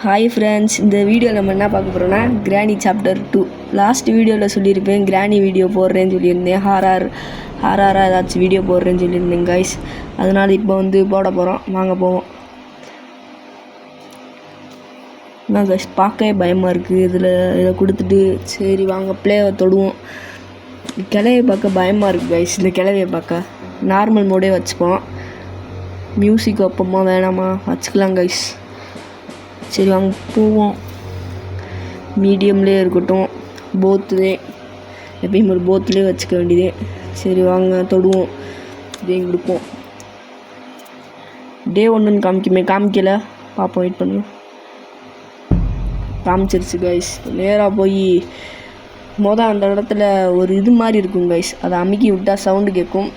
Hi friends, இந்த வீடியோவில் நம்ம என்ன பார்க்க போகிறோன்னா கிராணி சாப்டர் 2. லாஸ்ட் வீடியோவில் சொல்லியிருப்பேன் கிராணி வீடியோ போடுறேன்னு சொல்லியிருந்தேன். ஹாராராக ஏதாச்சும் வீடியோ போடுறேன்னு சொல்லியிருந்தேன் கைஸ். அதனால் இப்போ வந்து போட போகிறோம், வாங்க போவோம். என்ன கைஸ், பார்க்கவே பயமாக இருக்குது. இதை கொடுத்துட்டு சரி வாங்க பிளேவை தொடுவோம். கிளையை பார்க்க பயமாக இருக்குது கைஸ். இந்த கிளையை பார்க்க நார்மல் மோடே வச்சுப்போம். மியூசிக் வைப்போமா வேணாமா, வச்சுக்கலாம் கைஸ். சரி வாங்க போவோம். மீடியம்லேயே இருக்கட்டும், போத்துலே எப்பயும் ஒரு போத்துலேயே வச்சுக்க வேண்டியதே. சரி வாங்க தொடுவோம், இதையும் கொடுப்போம். டே 1 காமிக்கலை, பார்ப்போம், வெயிட் பண்ணுவோம். காமிச்சிருச்சு கைஸ். நேராக போய் அந்த இடத்துல ஒரு இது மாதிரி இருக்கும் கைஸ், அதை அமுக்கி விட்டால் சவுண்டு கேட்கும்.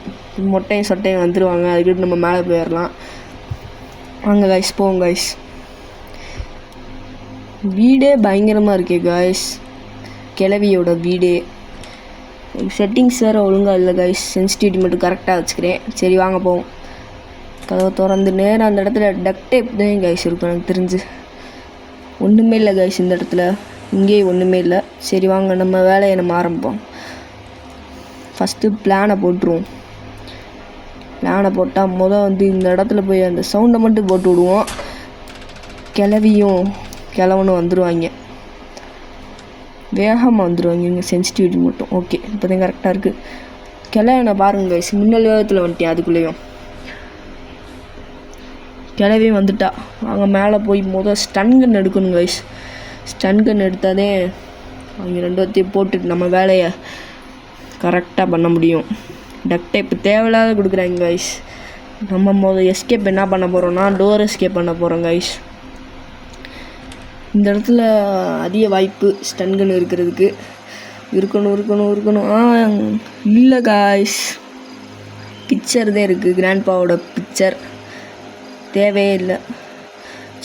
மொட்டையும் சொட்டையும் வந்துடுவாங்க. அதுக்கிட்ட நம்ம மேலே போயிடலாம். வாங்க கைஸ் போவோம் கைஸ். வீடே பயங்கரமாக இருக்கே கைஸ், கிளவியோட வீடே. செட்டிங்ஸ் வேறு ஒழுங்காக இல்லை கைஸ், சென்சிட்டிவிட்டி மட்டும் கரெக்டாக வச்சுக்கிறேன். சரி வாங்க போவோம். கதவை திறந்து நேரம் அந்த இடத்துல டக்ட் டேப் தான் கைஸ் இருக்கும் எனக்கு தெரிஞ்சு. ஒன்றுமே இல்லை கைஸ் இந்த இடத்துல, இங்கேயும் ஒன்றுமே இல்லை. சரி வாங்க நம்ம வேலையை ஆரம்பிப்போம். ஃபஸ்ட்டு பிளானை போட்டுருவோம். பிளானை போட்டால் வந்து இந்த இடத்துல போய் அந்த சவுண்டை மட்டும் போட்டு விடுவோம். கிழவனும் வந்துடுவாங்க, வேகமாக வந்துடுவாங்க. இங்கே சென்சிட்டிவிட்டி மட்டும் ஓகே, இப்போ தான் கரெக்டாக இருக்குது. கிழவனை பாருங்க கைஸ், மின்னல் வேகத்தில் வந்துட்டேன். அதுக்குள்ளேயும் கிழவியும் வந்துட்டா. அவங்க மேலே போய் ஸ்டன் கன் எடுக்கணும் கைஸ். ஸ்டன் கன் எடுத்தாதே அவங்க ரெண்டுத்தையும் போட்டுட்டு நம்ம வேலையை கரெக்டாக பண்ண முடியும். டக்ட் டேப் தேவையில்லாத கொடுக்குறாங்க கைஸ். நம்ம எஸ்கேப் என்ன பண்ண போகிறோன்னா டோர் எஸ்கேப் பண்ண போகிறோம் கைஸ். இந்த இடத்துல அதிக வாய்ப்பு ஸ்டன் கன் இருக்கிறதுக்கு. இருக்கணும். இல்லை காய்ஸ், பிக்சர் தான் இருக்குது, கிராண்ட்பாவோட பிக்சர் தேவையே இல்லை.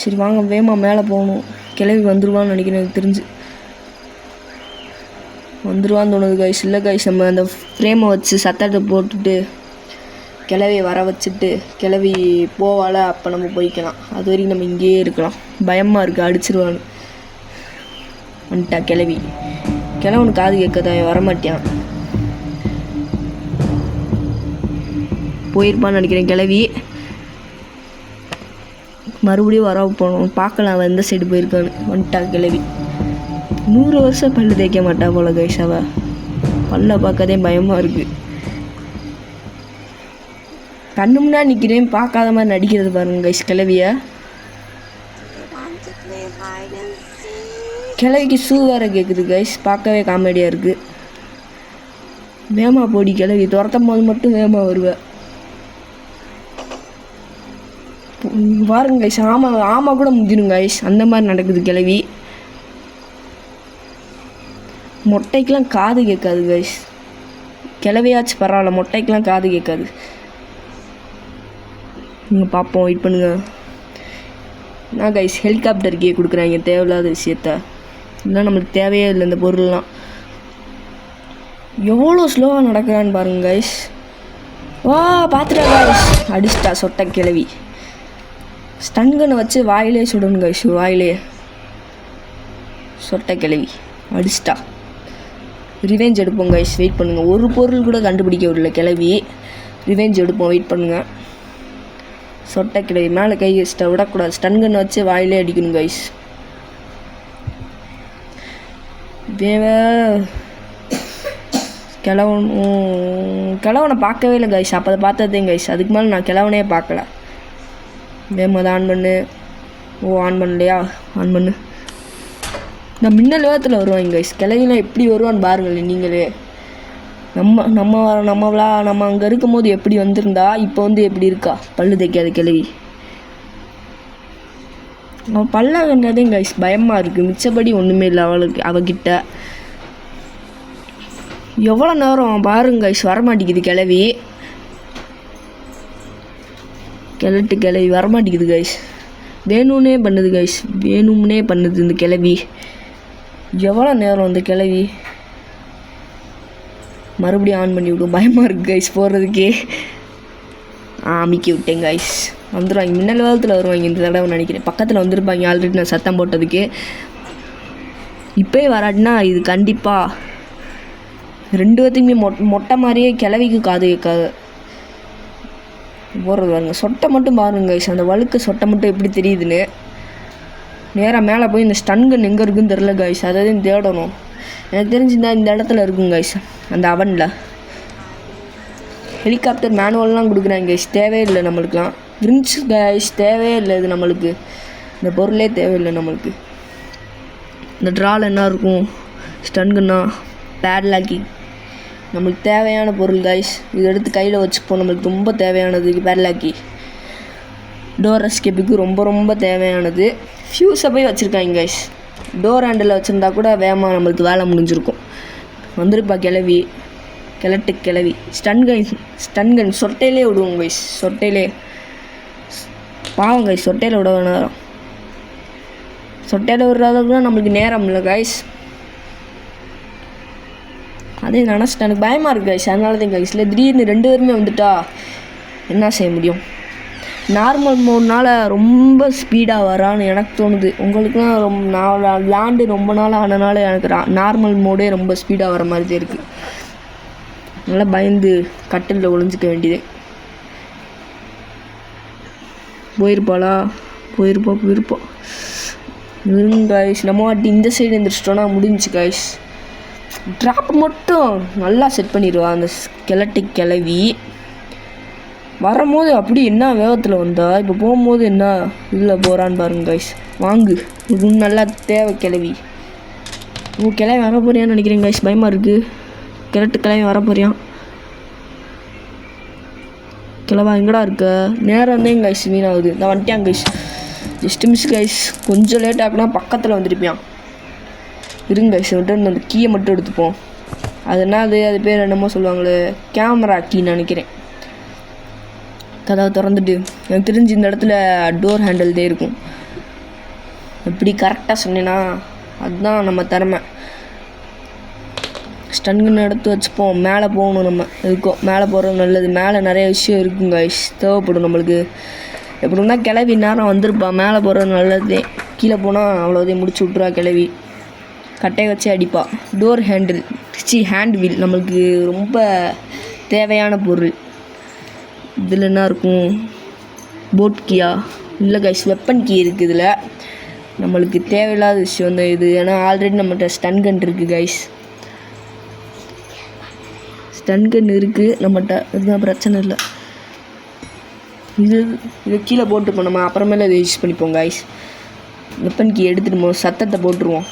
சரி வாங்க வேகமாக மேலே போகணும். கிளவி வந்துடுவான்னு நினைக்கிறேன், எனக்கு தெரிஞ்சு வந்துடுவான்னு தோணுது கைஸ். இல்லை கைஸ், நம்ம அந்த ஃப்ரேமை வச்சு சத்தத்தை போட்டுட்டு கிளவியை வர வச்சுட்டு கிளவி போவால, அப்போ நம்ம போய்க்கலாம். அது வரைக்கும் நம்ம இங்கேயே இருக்கலாம். பயமாக இருக்குது, அடிச்சிருவான்னு. வந்துட்டா கிளவனுக்கு காது கேட்கதா வரமாட்டியான், போயிருப்பான்னு நினைக்கிறேன். கிளவி மறுபடியும் வர போகணும், பார்க்கலாம் அவன் எந்த சைடு போயிருக்கான்னு. வந்துட்டா கிளவி. 100 வருஷம் பல்லு தேய்க்க மாட்டா போல கைஸ். அவள் பல்லை பார்க்கதே பயமாக இருக்குது. கண்ணு முன்னாடி நிற்கிறேன், பார்க்காத மாதிரி நடிக்கிறது பாருங்க கைஸ் கிளவியை. கிளவிக்கு ஷூ வேறு கேட்குது கைஸ், பார்க்கவே காமெடியாக இருக்குது. வேகமாக போடி கிளவி, துரத்தும் போது மட்டும் வேகமாக வருவேன். பாருங்க கைஸ், ஆமாம் கூட முடிஞ்சிடும் கைஸ், அந்த மாதிரி நடக்குது கிளவி. மொட்டைக்கெலாம் காது கேட்காது கைஸ். கிளவியாச்சும் பரவாயில்ல, மொட்டைக்கெலாம் காது கேட்காது. நீங்கள் பார்ப்போம், வெயிட் பண்ணுங்க. நான் கைஸ் ஹெலிகாப்டர் கே கொடுக்குறாங்க தேவையில்லாத விஷயத்த. இல்லை நம்மளுக்கு தேவையே இல்லை இந்த பொருள்லாம். எவ்வளோ ஸ்லோவாக நடக்கிறான்னு பாருங்க கைஸ். பார்த்துட்டா கைஸ், அடிச்சிட்டா சொட்டை கிளவி. ஸ்டன்கனை வச்சு வாயிலே சுடணும் கைஸ், வாயிலே. சொட்டை கிளவி அடிச்சிட்டா. ரிவெஞ்ச் எடுப்போம் கைஸ், வெயிட் பண்ணுங்கள். ஒரு பொருள் கூட கண்டுபிடிக்க விடல கிளவி. ரிவெஞ்ச் எடுப்போம், வெயிட் பண்ணுங்கள். சொட்டை கிளவி மேலே கை வச்சுட்டா விடக்கூடாது. ஸ்டன் கன் வச்சு வாயிலே அடிக்கணும் கைஸ். கிழவனை பார்க்கவே இல்லை கைஸ். அப்போ அதை பார்த்ததே கைஸ், அதுக்கு மேலே நான் கிழவனே பார்க்கல. வேமதை ஆன் பண்ணு. ஆன் பண்ணலையா, ஆன் பண்ணு. நான் மின்னல் வேகத்தில் வருவாங்க கைஸ். கிழவிலாம் எப்படி வருவான்னு பாருங்களேன் நீங்களே. நம்ம அங்கே இருக்கும் போது எப்படி வந்திருந்தா இப்போ எப்படி இருக்கா பல்லு தைக்காத கிளவி. அவள் பல்ல கண்டதே கைஸ் பயமாக இருக்குது, மிச்சப்படி ஒன்றுமே இல்லை அவகிட்ட. எவ்வளோ நேரம் பாருங்க கைஸ், வரமாட்டேங்குது கிளவி. கிளவி வரமாட்டேங்குது கைஸ். வேணும்னே பண்ணுது இந்த கிளவி. எவ்வளோ நேரம் இந்த கிளவி. மறுபடியும் ஆன் பண்ணி விடும், பயமாக இருக்குது கைஸ் போகிறதுக்கே. அமுக்கி விட்டேன் கைஸ். வந்துடுவாங்க, மின்னல் வேகத்தில் வருவாங்க இந்த தடவை நினைக்கிறேன். பக்கத்தில் வந்திருப்பாங்க ஆல்ரெடி நான் சத்தம் போட்டதுக்கு. இப்போயே வராட்டினா இது கண்டிப்பாக 2 பேத்துக்குமே மொட்டை மாதிரியே கிளவிக்கு காது கேட்காது போடுறது பாருங்க. சொட்டை மட்டும் பாருங்க கைஸ், அந்த வழுக்கு சொட்டை மட்டும் எப்படி தெரியுதுன்னு. நேராக மேலே போய் இந்த ஸ்டன் கன் எங்கே இருக்குன்னு தெரில கைஸ், அதாவது தேடணும். எனக்கு தெரிஞ்சுருந்தா இந்த இடத்துல இருக்கும் கைஸ், அந்த அவனில். ஹெலிகாப்டர் மேனுவல்லாம் கொடுக்குறாங்க கைஸ், தேவையில்லை நம்மளுக்குலாம். ரிங்ஸ் கைஸ் தேவையே இல்லை, இது நம்மளுக்கு இந்த பொருளே தேவையில்லை நம்மளுக்கு. இந்த ட்ரால் என்ன இருக்கும், ஸ்டன் கன்னா, பேட்லாக்கி நம்மளுக்கு தேவையான பொருள் கைஸ். இது எடுத்து கையில் வச்சுப்போம், நம்மளுக்கு ரொம்ப தேவையானது பேட்லாக்கி. டோர் எஸ்கேப்புக்கு ரொம்ப ரொம்ப தேவையானது. ஃபியூஸை போய் வச்சுருக்காங்க கைஸ். டோர் ஹேண்டில் வச்சுருந்தா கூட வேகமாக நம்மளுக்கு வேலை முடிஞ்சிருக்கும். வந்துருப்பா கிளவி, கிளவி. ஸ்டன் கன் சொட்டையிலே விடுவோம் கைஸ், சொட்டையிலே. பாவம் கைஸ், சொட்டையில் விட வேணாம். சொட்டையில் விடுறதுக்கு நம்மளுக்கு நேரம் இல்லை கைஸ். அதே நினச்சிட்டு எனக்கு பயமாக இருக்குது கைஸ், அதனால தான் கைஸில் திடீர்னு 2 பேருமே வந்துட்டா என்ன செய்ய முடியும். நார்மல் மோட்னால் ரொம்ப ஸ்பீடாக வரான்னு எனக்கு தோணுது. உங்களுக்குலாம் நான் விளாண்டு ரொம்ப நாள் ஆனனால எனக்கு நார்மல் மோடே ரொம்ப ஸ்பீடாக வர மாதிரி தான் இருக்குது. நல்லா பயந்து கட்டிலில் ஒளிஞ்சிக்க வேண்டியது. போயிருப்போம் கைஸ். நம்ம வாட்டி இந்த சைடு எழுந்திரிச்சிட்டோன்னா முடிஞ்சு கைஸ். ட்ராப் மட்டும் நல்லா செட் பண்ணிடுவா அந்த ஸ்கெலட்டிக் கிளவி. வரும்போது அப்படி என்ன வேகத்தில் வந்தா, இப்போ போகும்போது என்ன இதில் போகிறான்னு பாருங்க கைஸ். வாங்கு, இது நல்லா தேவை கிளவி. கிளவி வர போறியான்னு நினைக்கிறேன் கைஸ், பயமாக இருக்குது. கிளவி வர போறியான். கிளவா எங்கடா இருக்க, நேரம் தான் கைஸ் வீணாகுது. நான் வந்துட்டேன் கைஸ், ஜஸ்ட் மிஸ் கைஸ். கொஞ்சம் லேட் ஆகுனா பக்கத்தில் வந்துருப்பியான். இருங்க கைஸ், வந்துட்டு அந்த கீயை மட்டும் எடுத்துப்போம். அது பேர் என்னமோ சொல்லுவாங்களே, கேமரா கீன்னு நினைக்கிறேன். கதவை திறந்துட்டு எனக்கு தெரிஞ்சு இந்த இடத்துல டோர் ஹேண்டில் தான் இருக்கும். எப்படி கரெக்டாக சொன்னேன்னா அதுதான் நம்ம திறமை. ஸ்டன்கன் எடுத்து வச்சுப்போம். மேலே போகணும், நம்ம இருக்கோம் மேலே போகிறது நல்லது. மேலே நிறைய விஷயம் இருக்குங்க கைஸ், தேவைப்படும் நம்மளுக்கு. எப்படின்னா கிளவி நேரம் வந்திருப்பா, மேலே போகிறது நல்லது. கீழே போனால் அவ்வளோதையும் முடிச்சு விட்ருவா கிளவி. கட்டையை வச்சு அடிப்பா. டோர் ஹேண்ட் வீல் நம்மளுக்கு ரொம்ப தேவையான பொருள். இதில் என்ன இருக்கும், போட் கீயா இல்லை கைஸ், வெப்பன் கீ இருக்குது இதில். நம்மளுக்கு தேவையில்லாத விஷயம் தான் இது. ஏன்னா ஆல்ரெடி நம்மகிட்ட ஸ்டன் கன் இருக்குது கைஸ், ஸ்டன் கன் இருக்குது நம்மகிட்ட, இதுதான் பிரச்சனை இல்லை. இது கீழே போட்டுப்போம் நம்ம, அப்புறமேல இதை யூஸ் பண்ணிப்போம் கைஸ். வெப்பன் கீ எடுத்துகிட்டு சத்தத்தை போட்டுருவோம்.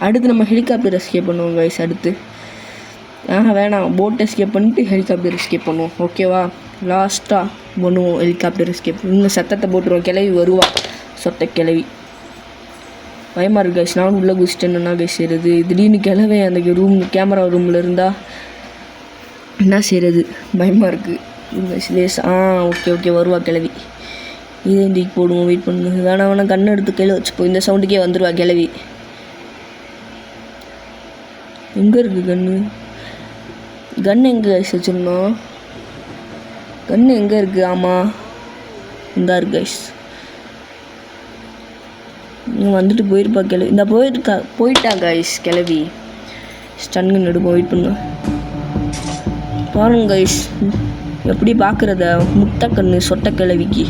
அடுத்து நம்ம ஹெலிகாப்டர் எஸ்கேப் பண்ணுவோம் கைஸ். அடுத்து வேணாம், போட் எஸ்கேப் பண்ணிட்டு ஹெலிகாப்டர் எஸ்கேப் பண்ணுவோம், ஓகேவா? லாஸ்ட்டாக பண்ணுவோம் ஹெலிகாப்டர் எஸ்கேப். இன்னும் சத்தத்தை போட்டுருவோம், கிளவி வருவா, சொட்டை கிளவி. பயமாக இருக்குது கைஸ். நானும் உள்ளே குதிச்சிட்டேன்னா கைஸ் செய்கிறது. திடீர்னு கிளவே அந்த கேமரா ரூமில் இருந்தால் என்ன செய்கிறது, பயமாக இருக்குது. ஓகே வருவா கிளவி. இதே இன்றைக்கி போடுவோம், வெயிட் பண்ணுங்க. வேணாம் கண்ணை எடுத்து கையில் வச்சுப்போம். இந்த சவுண்டுக்கே வந்துடுவா கிளவி. எங்கே இருக்குது கன்று எங்கே கைஸ் வச்சுருந்தோம்? கன்று எங்கே இருக்குது? ஆமாம் இந்தா இருக்கு கைஸ். நீங்கள் வந்துட்டு போயிருப்பா கிளவி. இந்த போயிட்டா கைஸ் கிளவி. ஸ்டன்கன் எடுப்போம், வெயிட் பண்ணு. பாருங்க கைஸ் எப்படி பார்க்குறத, முட்டை கண்ணு சொட்டை கிளவிக்கு.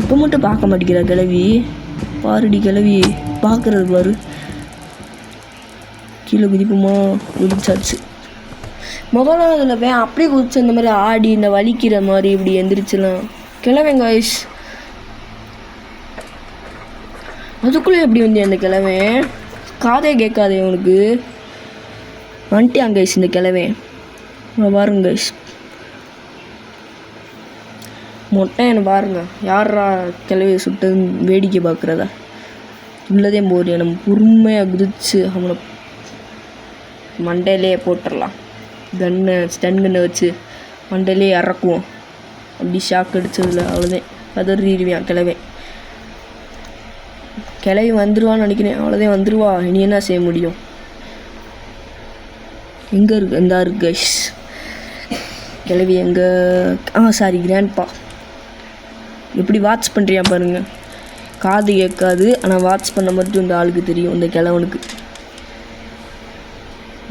இப்போ மட்டும் பார்க்க மாட்டேங்கிற கிளவி. பாருடி கிளவி, பார்க்குறது பாரு. கீழே குதிப்போமா? குதிச்சாச்சு. முதல்ல அதில் அப்படியே குதிச்சு இந்த மாதிரி ஆடி இந்த வலிக்கிற மாதிரி இப்படி எந்திரிச்சிடலாம். கிழவன் கைஸ், அதுக்குள்ளே எப்படி வந்து அந்த கிழவன் காதே கேட்காதே உனக்கு. வந்துட்டான் கைஸ் இந்த கிழவன். பாருங்க கைஸ், மொட்டை என்ன பாருங்க. யாரா கிழவியை சுட்டு வேடிக்கை பார்க்குறதா? உள்ளதே போறியா, நம்ம பொறுமையாக குதிச்சு அவனை மண்டையிலே போட்டுடலாம். ஸ்டன் கன்னை வச்சு மண்டையிலே இறக்குவோம். அப்படி ஷாக் அடிச்சதில்ல, அவ்வளோதான். கதறிடுவான் கிளவி வந்துடுவான்னு நினைக்கிறேன். அவ்வளோதான், வந்துடுவா. இனி என்ன செய்ய முடியும்? எங்கே இருக்கு? இந்த இருக்கு கைஸ். கிளவி எங்கே சாரி கிராண்ட்பா. எப்படி வாட்ச் பண்ணுறியா பாருங்கள். காது கேட்காது, ஆனால் வாட்ச் பண்ண மட்டும் இந்த ஆளுக்கு தெரியும், இந்த கிழவனுக்கு.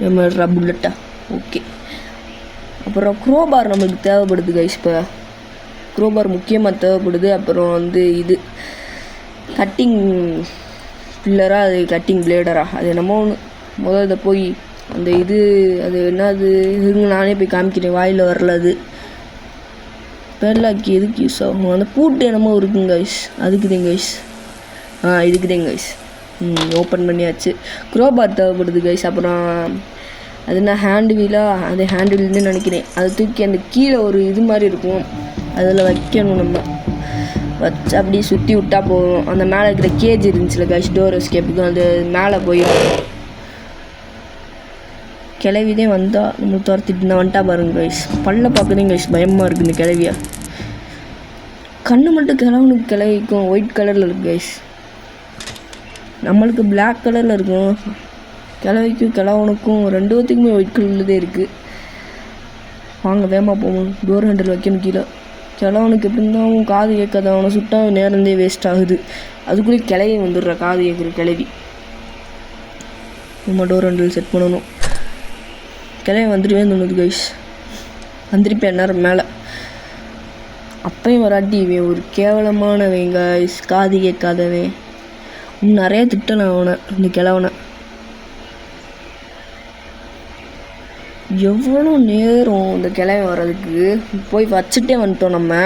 எம்ரா புல்லட்டா. ஓகே, அப்புறம் க்ரோபார் நம்மளுக்கு தேவைப்படுது கைஸ். இப்போ க்ரோபார் முக்கியமாக தேவைப்படுது. அப்புறம் வந்து இது கட்டிங் பில்லராக, அது கட்டிங் பிளேடராக, அது என்னமோ ஒன்று. முதல்ல இதை போய் அந்த இது அது என்னது இருங்க, நானே போய் காமிக்கிறேன். வாயில் வரல அது. பேர்லாக்கி எதுக்கு யூஸ் ஆகும்? அந்த பூட்டு என்னமோ இருக்குங்க கைஸ், அதுக்குதேங்க கைஸ். இதுக்குதேங்க கைஸ். ஓப்பன் பண்ணியாச்சு. க்ரோபார் தேவைப்படுது கைஸ். அப்புறம் அது என்ன ஹேண்ட் வீலாக, அது ஹேண்ட் வீல்னு நினைக்கிறேன். அதை தூக்கி அந்த கீழே ஒரு இது மாதிரி இருக்கும், அதில் வைக்கணும். நம்ம வச்சு அப்படியே சுற்றி விட்டால் போகும். அந்த மேலே இருக்கிற கேஜ் இருந்துச்சுல கைஸ், டோர் எஸ்கேப்புக்கும், அது மேலே போயிடும். கிளவிதே வந்தால் நம்ம துரத்திட்டு இருந்தால் வந்துட்டா பாருங்க கைஸ். பல்ல பார்க்குறேன் கைஸ், பயமாக இருக்குது இந்த கிளவியா. கண்ணு மட்டும் கிழவனுக்கு கிளவிக்கும் ஒயிட் கலரில் இருக்குது கைஸ். நம்மளுக்கு பிளாக் கலரில் இருக்கும். கிளவிக்கும் கிழவனுக்கும் ரெண்டு பேத்துக்குமே ஒயிட் கலரில் தான் இருக்குது. வாங்க வேகமாக போகணும். டோர் ஹேண்டில் வைக்கணும் கீழே. கிழவனுக்கு எப்படி இருந்தாலும் காது கேட்காத, அவனை சுட்டால் நேரந்தே வேஸ்ட் ஆகுது. அதுக்குள்ளேயே கிளவி வந்துடுற காது கேட்குற கிளவி. நம்ம டோர் ஹேண்டில் செட் பண்ணணும். கிளவி வந்துடுவே தோணுது கைஸ். வந்துருப்பேன் நேரம் மேலே. அப்பையும் வராட்டி இவன் ஒரு கேவலமானவன் கைஸ், காது கேட்காதவன். இன்னும் நிறைய திட்டலாம் அவனை, இந்த கிழவனை. எவ்வளோ நேரம் இந்த கிளவி வர்றதுக்கு. போய் வச்சுட்டே வந்துட்டோம், நம்ம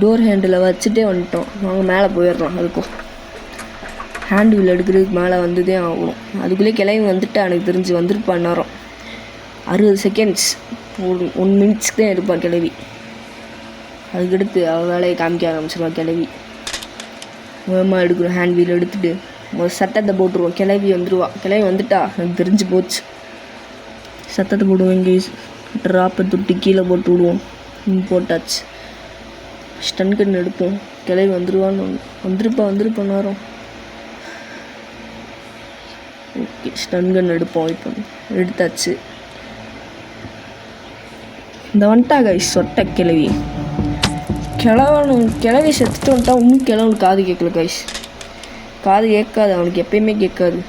டோர் ஹேண்டில் வச்சுட்டே வந்துட்டோம். நாங்கள் மேலே போயிடுறோம். அதுக்கும் ஹேண்ட் வீல் எடுக்கிறதுக்கு மேலே வந்துதே ஆகணும். அதுக்குள்ளேயே கிளவி வந்துட்டு எனக்கு தெரிஞ்சு வந்துருப்பான் நேரம். 60 செகண்ட்ஸ், 1 மினிட்ஸ்க்கு தான் எடுப்பான் கிளவி. அதுக்கடுத்து அவள் வேலையை காமிக்க ஆரம்பிச்சிருவான் கிளவி. வேகமாக எடுக்கணும். ஹேண்ட் வீல் எடுத்துகிட்டு முதல் சட்டத்தை போட்டுருவோம். கிளவி வந்துடுவா. கிளவி வந்துட்டா எனக்கு தெரிஞ்சு போச்சு. சத்தத்தை போடுவோம். இங்கே ட்ராப்பை தொட்டி கீழே போட்டு விடுவோம். போட்டாச்சு. ஸ்டன் கன் எடுப்போம். கிளவி வந்துடுவான்னு வந்திருப்பா நேரம். ஓகே, ஸ்டன் கன் எடுப்போம். இப்போ எடுத்தாச்சு. இந்த வந்துட்டா கைஸ் சொட்ட கிளவி. கிளவி செத்துட்டு வந்துட்டா. இன்னும் கிழவனுக்கு காது கேட்கல கைஸ். காது கேட்காது அவனுக்கு, எப்பயுமே கேட்காது.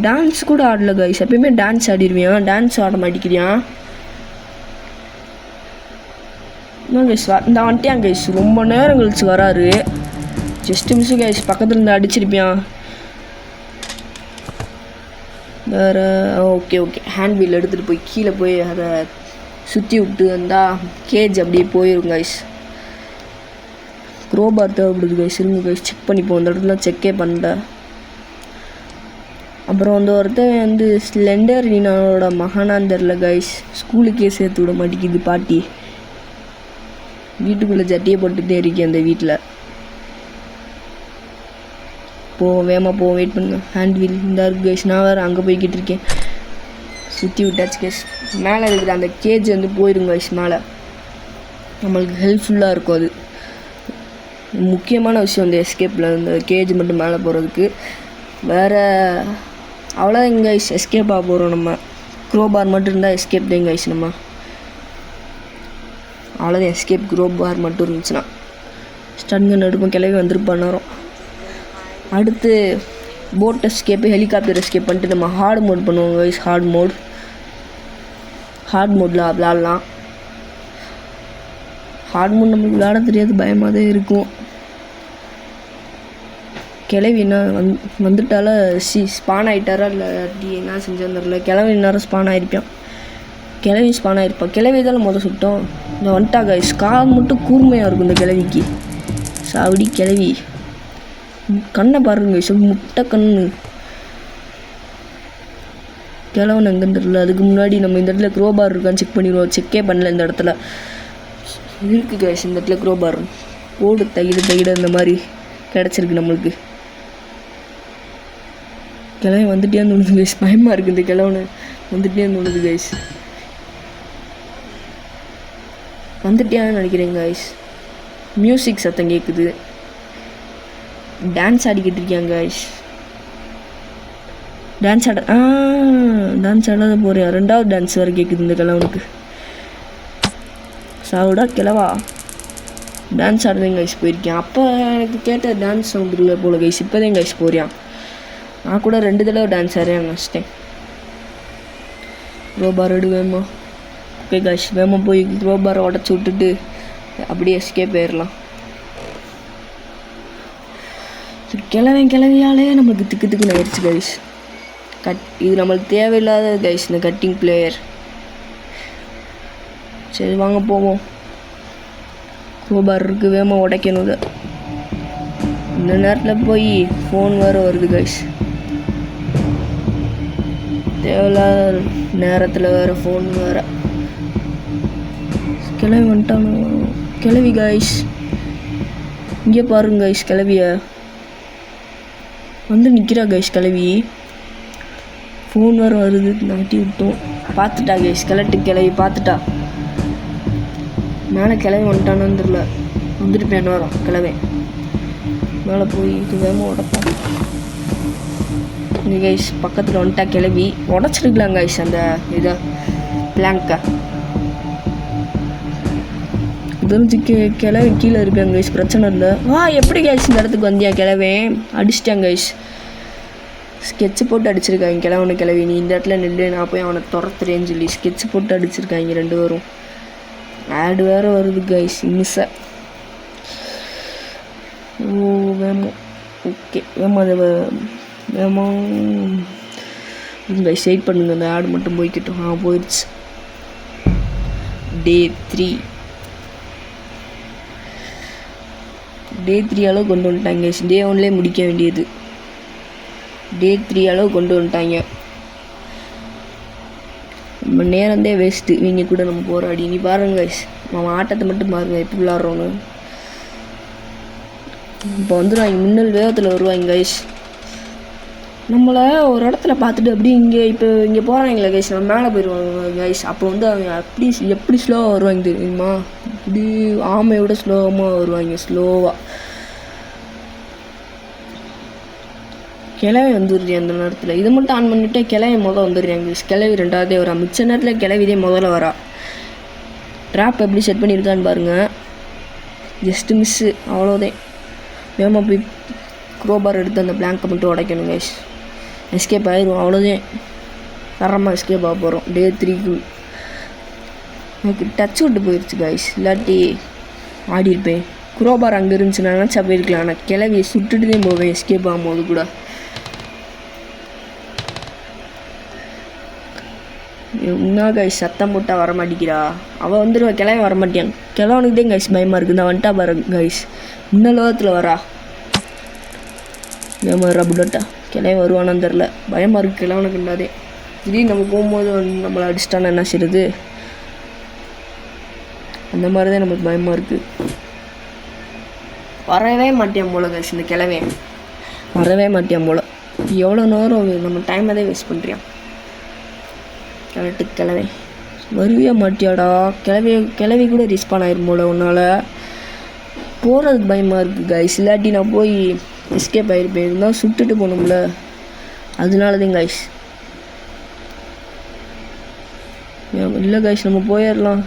டான்ஸ் கூட ஆடல கைஸ். எப்பயுமே டான்ஸ் ஆடிடுவியான், டான்ஸ் ஆட மாட்டேங்கிறியான். கைஸ் இந்த வந்துட்டியான் கைஸ். ரொம்ப நேரம் கழிச்சு வராரு. Just miss guys. பக்கத்தில் இருந்து அடிச்சிருப்பியான் வேறு. ஓகே ஹேண்ட் வீல் எடுத்துகிட்டு போய் கீழே போய் அதை சுற்றி விட்டு வந்தால் கேஜ் அப்படியே போயிடும் கைஸ். க்ரோபார் தேவைப்படுது கைஸ். இருங்க கைஸ், செக் பண்ணிப்போம். அந்த இடத்துல செக்கே பண்ணல. அப்புறம் வந்து ஒருத்தன் வந்து ஸ்லெண்டர் நீனோட மகானான்னு தெரில கைஸ். ஸ்கூலுக்கே சேர்த்து விட மாட்டேங்குது பாட்டி. வீட்டுக்குள்ளே சட்டியை போட்டுகிட்டே இருக்கேன் அந்த வீட்டில். வேகமாக போவோம். வெயிட் பண்ணுங்க. ஹேண்ட் வீல் இந்த இருக்கு கைஸ். நான் வேறு அங்கே போய்கிட்டு இருக்கேன். சுற்றி விட்டாச்சு கைஸ். மேலே இருக்கிற அந்த கேஜ் வந்து போயிடும் கைஸ். மேலே நம்மளுக்கு ஹெல்ப்ஃபுல்லாக இருக்கும். அது முக்கியமான விஷயம் இந்த எஸ்கேப்பில். இந்த கேஜ் மட்டும் மேலே போகிறதுக்கு. வேறு அவ்வளோ கைஸ். எஸ்கேப்பாக போகிறோம் நம்ம. க்ரோபார் மட்டும் இருந்தால் எஸ்கேப் தான் கைஸ். நம்ம அவ்வளோதான் எஸ்கேப். க்ரோபார் மட்டும் இருந்துச்சுன்னா. ஸ்டன் கன் எடுப்போம். கிளவி வந்துருப்பான் நேரம். அடுத்து போட் எஸ்கேப்பு, ஹெலிகாப்டர் எஸ்கேப் பண்ணிட்டு நம்ம ஹார்ட் மோட் பண்ணுவோம் கைஸ். ஹார்ட் மோடில் விளாட்லாம். ஹார்ட் மோட் நம்மளுக்கு விளாட தெரியாது, பயமாக தான் இருக்கும். கிளவி என்ன வந்துட்டால ஸ்பான் ஆகிட்டாரா இல்லை என்ன செஞ்சான்னு தெரில. கிளவி நேரம் ஸ்பான் ஆகிருப்பான். கிளவி ஸ்பான் ஆகிருப்பான். கிளவி தானே முதல் சுட்டோம். இந்த வந்துட்டா கைஸ். கால் மட்டும் கூர்மையாக இருக்கும் இந்த கிளவிக்கு. சாவடி கிளவி. கண்ணை பாருங்க கைஸ், முட்டை கண்ணு. கிழவன் எங்கன்னு தெரியல. அதுக்கு முன்னாடி நம்ம இந்த இடத்துல க்ரோபார் இருக்கான்னு செக் பண்ணிடுவோம். செக்கே பண்ணல. இந்த இடத்துல இருக்குது கைஸ். இந்த இடத்துல க்ரோபார் போடு தகிட இந்த மாதிரி கிடச்சிருக்கு நம்மளுக்கு. கிழவன் வந்துட்டே தோணுது கைஸ். பயமாக இருக்குது இந்த கிழவனை. வந்துட்டே தோணுது கைஸ். வந்துட்டியான்னு நினைக்கிறேன் கைஸ். மியூசிக் சத்தம் கேட்குது. டான்ஸ் ஆடிக்கிட்டு இருக்காங்க கைஸ். டான்ஸ் ஆடாத போறியா? 2வது டான்ஸ் வேறு கேட்குது இந்த கிழவனுக்கு. சாவுடா கிழவா. டான்ஸ் ஆடுறேன் கைஸ் போயிருக்கேன். அப்போ எனக்கு கேட்ட டான்ஸ் சவுண்ட் இல்லை போல கைஸ். இப்போதான் கைஸ் போறியான். நான் கூட 2 தடவை டான்ஸ் ஆடுறேன் நினச்சிட்டேன். க்ரோபார் எடு வேமா. ஓகே கைஸ், வேமா போய் க்ரோபாரை உடச்சி விட்டுட்டு அப்படியே எஸ்கேப் போயிடலாம். கிளவியாலே நம்மளுக்கு திக்குன்னு ஆயிடுச்சு கைஸ். இது நம்மளுக்கு தேவையில்லாத கைஸ் இந்த கட்டிங் பிளேயர். சரி வாங்க போவோம். க்ரோபார் இருக்குது, வேகமாக உடைக்கணும். இந்த நேரத்தில் போய் ஃபோன் வேறு வருது கைஸ். தேவையில்லாத நேரத்தில் வேறு ஃபோன் வேறு. கிளவி வந்துட்டானோ? கிளவி கைஸ் இங்கே பாருங்க கைஸ். கிளவிய வந்து நிற்கிறா கைஸ். கிளவி ஃபோன் வேறு வருது. நாட்டி விட்டோம். பார்த்துட்டா கைஸ். கிளவி பார்த்துட்டா. மேலே கிளவி வந்துட்டானு தெரியல. வந்துட்டு பேன் வரும் கிளவி. மேலே போய் இது வேகமாக உடப்பான். இங்கே கைஸ் பக்கத்தில் வந்துட்டா கிளவி. உடச்சிருக்கலாம் கைஸ் அந்த இதை பிளாங்கை. தெரிஞ்சு கிளவி கீழே இருக்காங்க கைஸ். பிரச்சனை இல்லை. எப்படி கைஸ் இந்த இடத்துக்கு வந்தியா? கிளவே அடிச்சிட்டாங்க கைஸ். ஸ்கெட்சு போட்டு அடிச்சிருக்காங்க கிளவனு. கிளவி நீ இந்த இடத்துல நின்று, நான் போய் அவனை துரத்துறேன்னு சொல்லி ஸ்கெட்சு போட்டு அடிச்சிருக்காங்க 2 பேரும். ஆடு வேறு வருது கைஸ். மிஸ்ஸை வேமோ. ஓகே வேமோ கைஸ் வெயிட் பண்ணுங்க. அந்த ஆடு மட்டும் போய்கிட்டோம். போயிடுச்சு. டே 3 அளவு கொண்டு வந்துட்டாங்க கைஸ். டே 1லேயே முடிக்க வேண்டியது. டே 3 அளவு கொண்டு வந்துட்டாங்க. நம்ம நேரந்தே வேஸ்ட்டு. இவங்க கூட நம்ம போராடி. நீ பாருங்க கைஸ், நம்ம ஆட்டத்தை மட்டும் பாருங்க எப்படி விளாட்றோன்னு. இப்போ வந்துடுவாங்க. மின்னல் வேகத்தில் வருவாங்க கைஸ். நம்மளை ஒரு இடத்துல பார்த்துட்டு அப்படியே இங்கே போகிறாங்களே கைஸ், நம்ம மேலே போயிடுவாங்க கைஸ். அப்போ வந்து அவங்க எப்படி ஸ்லோவாக வருவாங்க தெரியுமா? இப்படி ஆமையோட ஸ்லோவமாக வருவாங்க. ஸ்லோவாக கிளவி வந்துடுறேன் அந்த நேரத்தில். இதை மட்டும் ஆன் பண்ணிவிட்டு கிளவி வந்துடுறாங்க கைஸ். கிளவி 2வதே வரா. மிச்ச நேரத்தில் கிளவிதே முதல்ல வரா. ட்ராப் எப்படி செட் பண்ணியிருக்கான்னு பாருங்கள். ஜஸ்ட்டு மிஸ்ஸு, அவ்வளோதான். வேகமாக போய் க்ரோபார் எடுத்து அந்த பிளாங்கை மட்டும் உடைக்கணும் கைஸ். எஸ்கேப் ஆயிடும். அவ்வளோதான். தரமாக எஸ்கேப் ஆக போகிறோம். டே 3க்கு எனக்கு டச் விட்டு போயிடுச்சு கைஸ். இல்லாட்டி ஆடிருப்பேன். க்ரோபார் அங்கே இருந்துச்சு நினச்சா போயிருக்கலாம். ஆனால் கிளவியை சுட்டுட்டு தான் போவேன் எஸ்கேப் ஆகும்போது கூட. என்ன கைஸ் சத்தம் போட்டால் வரமாட்டேங்கிறா. அவள் வந்துடுவா. கிளவி வரமாட்டேன். கிழவனுக்கு தான் கைஸ் பயமாக இருக்குது. நான் வந்துட்டா பாரு கைஸ். இன்னும் லோகத்தில் வரா. ஏமாறா புட்டா. கிளவி வருவானான்னு தெரில. பயமாக இருக்குது கிழவனுக்குண்டாதே. திடீர்னு நம்ம போகும்போது நம்மளை அடிச்சிட்டானா என்ன செய்யுது? அந்த மாதிரி தான் நமக்கு பயமாக இருக்குது. வரவே மாட்டேன் போல கைஸ். இந்த கிழவே வரவே மாட்டேன் போல. எவ்வளோ நேரம் நம்ம டைம் தான் வேஸ்ட் பண்ணுறியான். கரெக்டு கிழவே வருவியா மாட்டியாடா. கிழவி கூட ரிஸ்பான் ஆயிரும் போல உன்னால். போகிறதுக்கு பயமாக இருக்குது கைஸ். இல்லாட்டி நான் போய் எஸ்கேப் ஆகிருப்பேன். இருந்தால் சுட்டுட்டு போகணும்ல, அதனால தான் கைஸ். இல்லை கைஸ் நம்ம போயிடலாம்.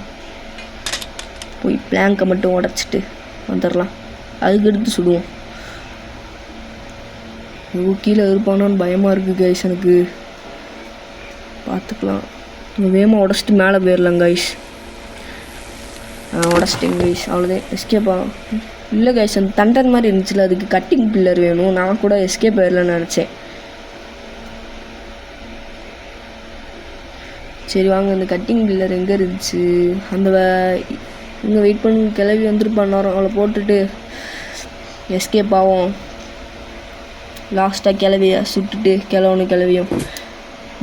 போய் பிளாங்கை மட்டும் உடச்சிட்டு வந்துடலாம். அதுக்கு எடுத்து சுடுவோம். கீழே இருப்பானான்னு பயமாக இருக்குது கைஸ் எனக்கு. பார்த்துக்கலாம். வேகமாக உடச்சிட்டு மேலே போயிடலாம் கைஸ். உடச்சிட்டேன் கைஸ். அவ்வளோதான். எஸ்கேப் ஆகும். இல்லை கைஸ் அந்த தண்டர் மாதிரி இருந்துச்சுல, அதுக்கு கட்டிங் பில்லர் வேணும். நான் கூட எஸ்கேப் ஆயிடலான்னு நினச்சேன். சரி வாங்க. அந்த கட்டிங் பில்லர் எங்கே இருந்துச்சு? அந்த இங்கே வெயிட் பண்ணி கிளவி வந்துருப்பான் நேரம். அவளை போட்டுட்டு எஸ்கேப் ஆகும். லாஸ்ட்டாக கிளவியை சுட்டுட்டு கிளவியும்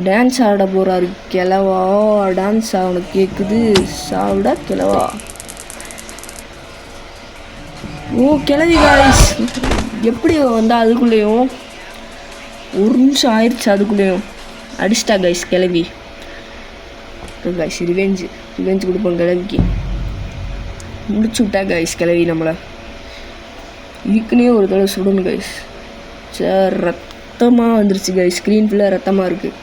டான்ஸ் ஆட போகிறாரு. கிளவா டான்ஸ் அவனுக்கு கேட்குது. சாவிடா கிளவா. கிளவி காய்ஸ் எப்படி வந்தால் அதுக்குள்ளேயும் 1 நிமிஷம் ஆயிடுச்சு. அதுக்குள்ளேயும் அடிச்சிட்டா கைஸ் கிளவி. கைஸ் ரிவெஞ்சு கொடுப்போம் கிளவிக்கு. முடிச்சு விட்டா கைஸ் கிளவி நம்மளை. இதுக்குன்னே ஒரு தடவை சுடணும் கைஸ். ரத்தம் ரத்தமாக வந்துருச்சு கைஸ், ஸ்க்ரீன் ஃபுல்லாக ரத்தமாக இருக்குது.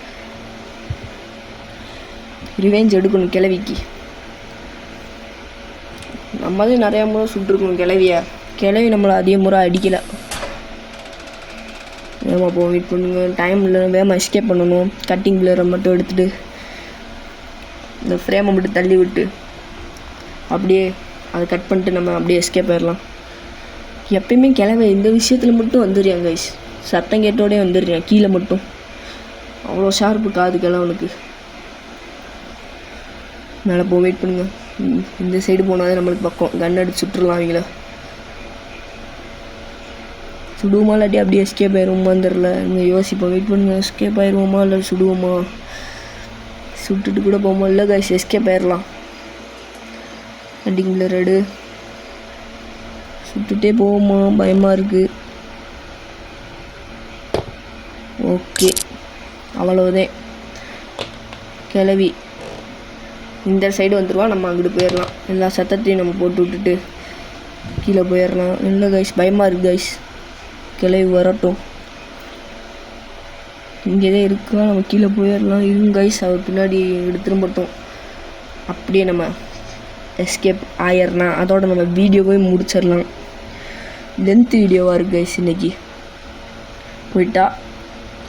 ரிவெஞ்ச் எடுக்கணும் கிளவிக்கு. நம்மளே நிறையா முறை சுட்டுருக்கணும் கிளவி நம்மளை அதிக முறை அடிக்கலை. வேகமாக போவோம், வெயிட் பண்ணுங்க, டைம் இல்லை, வேகமாக எஸ்கேப் பண்ணணும். கட்டிங் பிளேரை மட்டும் எடுத்துகிட்டு இந்த ஃப்ரேமை மட்டும் தள்ளி விட்டு அப்படியே அதை கட் பண்ணிட்டு நம்ம அப்படியே எஸ்கேப் ஆயிடலாம். எப்பயுமே கிளவி இந்த விஷயத்தில் மட்டும் வந்துடுறியாங்க கைஸ், சத்தம் கேட்டோடே வந்துடுறியான் கீழே மட்டும். அவ்வளோ ஷார்ப்பு காது கிளவனுக்கு. மேலே போ, வெயிட் பண்ணுங்க. இந்த சைடு போனாலே நம்மளுக்கு பக்கம் கன் அடிச்சு சுட்டுடலாம் அவங்கள. சுடுவோமா இல்லாட்டி அப்படியே எஸ்கேப் ஆயிடுவோமான்னு தெரில. இங்கே யோசிப்போம், வெயிட் பண்ணுங்க. எஸ்கேப் ஆயிடுவோமா இல்லை சுடுவோமா? சுட்டுட்டு கூட போவோமா? இல்லை கைஸ், எஸ்கேப் ஆயிடலாம். கட்டிங் பிளேர் எடு, சுட்டுட்டே போவோமா? பயமாக இருக்குது. ஓகே, அவ்வளவுதான். கிளவி இந்த சைடு வந்துடுவா, நம்ம அங்கிட்டு போயிடலாம். எல்லா சத்தத்தையும் நம்ம போட்டு விட்டுட்டு கீழே போயிடலாம். இல்லை கைஸ், பயமாக இருக்குது கைஸ். கிளவி வரட்டும், இங்கே தான் இருக்கா, நம்ம கீழே போயிடலாம். இருங்க கைஸ், அவர் பின்னாடி திரும்பட்டும். அப்படியே நம்ம எஸ்கேப் ஆயிடலாம். அதோட நம்ம வீடியோவே முடிச்சிடலாம். லென்த் வீடியோவாக இருக்குது கைஸ் இன்றைக்கி. போயிட்டா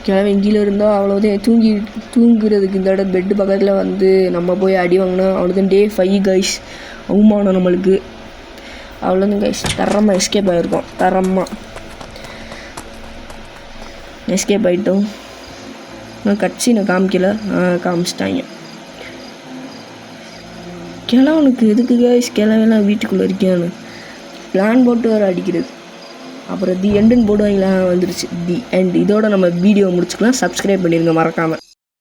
கிளம்பி கீழே இருந்தால் அவ்வளோதான். தூங்குறதுக்கு இந்த இடம் பெட்டு பக்கத்தில் வந்து நம்ம போய் அடி வாங்கினா அவ்வளோதான். Day 5 கைஸ், அவமானம் நம்மளுக்கு. அவ்வளோதான் கைஸ், தரமாக எஸ்கேப் ஆகிருக்கோம். தரமாக எஸ்கேப் ஆகிட்டோம். நான் கட்சினை காமிக்கல, காமிச்சிட்டாங்க. கிழவனுக்கு எதுக்கு கைஸ் கிழவெல்லாம் வீட்டுக்குள்ளே இருக்கியான்னு பிளான் போட்டு வர அடிக்கிறது. அப்புறம் தி எண்டுன்னு போடுவாங்களா, வந்துருச்சு தி எண்ட். இதோட நம்ம வீடியோ முடிச்சுக்கலாம். சப்ஸ்கிரைப் பண்ணிடுங்க மறக்காமல்.